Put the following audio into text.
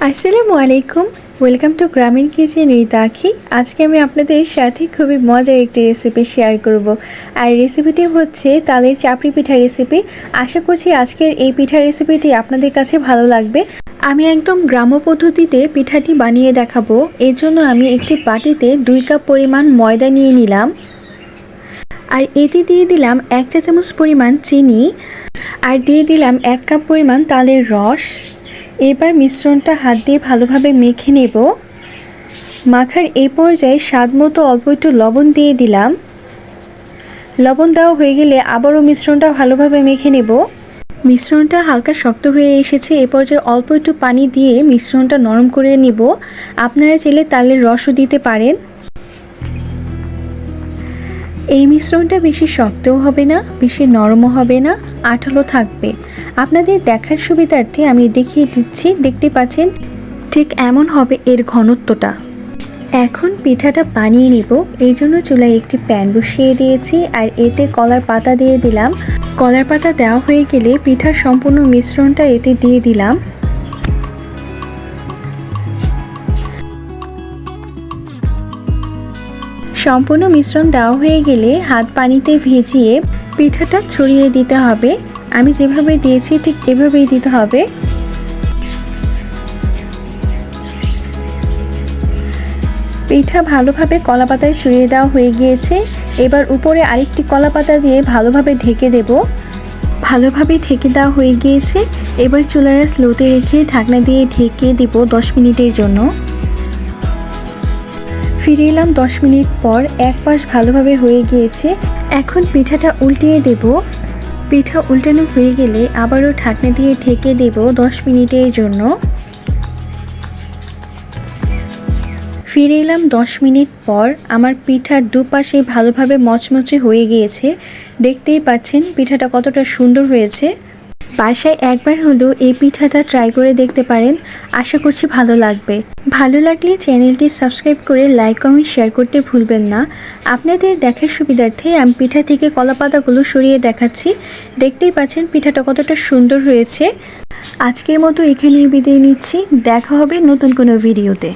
আসসালামু আলাইকুম। Welcome to গ্রামীণ কিচেন উইথ আখি। আজকে আমি আপনাদের সাথে খুবই মজার একটি রেসিপি শেয়ার করব। আর রেসিপিটি হচ্ছে তালের চাপড়ি পিঠা রেসিপি। আশা করছি আজকের এই পিঠা রেসিপিটি আপনাদের কাছে ভালো লাগবে। আমি একদম গ্রাম্য পদ্ধতিতে পিঠাটি বানিয়ে দেখাবো। এর জন্য আমি একটি বাটিতে 2 কাপ পরিমাণ ময়দা নিয়ে নিলাম, আর এতে দিয়ে দিলাম 1 চা চামচ পরিমাণ চিনি, আর দিয়ে দিলাম 1 কাপ পরিমাণ তালের রস। এবার মিশ্রণটা হাত দিয়ে ভালোভাবে মেখে নেব। মাখার এই পর্যায়ে স্বাদ মতো অল্প একটু লবণ দিয়ে দিলাম। লবণ দেওয়া হয়ে গেলে আবারও মিশ্রণটা ভালোভাবে মেখে নেব। মিশ্রণটা হালকা শক্ত হয়ে এসেছে। এ পর্যায়ে অল্প একটু পানি দিয়ে মিশ্রণটা নরম করে নেব। আপনারা চাইলে তালের রসও দিতে পারেন। এই মিশ্রণটা বেশি শক্তও হবে না, বেশি নরমও হবে না, আঠালো থাকবে। আপনাদের দেখার সুবিধার্থে আমি দেখিয়ে দিচ্ছি। দেখতে পাচ্ছেন ঠিক এমন হবে এর ঘনত্বটা। এখন পিঠাটা বানিয়ে নেব। এই জন্য চুলায় একটি প্যান বসিয়ে দিয়েছি, আর এতে কলার পাতা দিয়ে দিলাম। কলার পাতা দেওয়া হয়ে গেলে পিঠার সম্পূর্ণ মিশ্রণটা এতে দিয়ে দিলাম। সম্পূর্ণ মিশ্রণ দেওয়া হয়ে গেলে হাত পানিতে ভিজিয়ে পিঠাটা ছড়িয়ে দিতে হবে। আমি যেভাবে দিয়েছি ঠিক এভাবেই দিতে হবে। পিঠা ভালোভাবে কলা পাতায় ছড়িয়ে দেওয়া হয়ে গিয়েছে। এবার উপরে আরেকটি কলা পাতা দিয়ে ভালোভাবে ঢেকে দেব। ভালোভাবে ঢেকে দেওয়া হয়ে গিয়েছে। এবার চুলার স্লোতে রেখে ঢাকনা দিয়ে ঢেকে দেব 10 মিনিটের জন্য। ফিরে এলাম 10 মিনিট পর। এক পাশ ভালোভাবে হয়ে গিয়েছে। এখন পিঠাটা উল্টিয়ে দেব। পিঠা উল্টানো হয়ে গেলে আবারও ঢাকনা দিয়ে ঢেকে দেব 10 মিনিটের জন্য। ফিরে এলাম 10 মিনিট পর। আমার পিঠার দুপাশে ভালোভাবে মচমচে হয়ে গিয়েছে। দেখতেই পাচ্ছেন পিঠাটা কতটা সুন্দর হয়েছে। বাসায় একবার হলেও এই পিঠাটা ট্রাই করে দেখতে পারেন। আশা করছি ভালো লাগবে। ভালো লাগলে চ্যানেলটি সাবস্ক্রাইব করে লাইক কমেন্ট শেয়ার করতে ভুলবেন না। আপনাদের দেখার সুবিধার্থে আমি পিঠা থেকে কলা পাতাগুলো সরিয়ে দেখাচ্ছি। দেখতেই পাচ্ছেন পিঠাটা কতটা সুন্দর হয়েছে। আজকের মতো এখানেই বিদায় নিচ্ছি। দেখা হবে নতুন কোনো ভিডিওতে।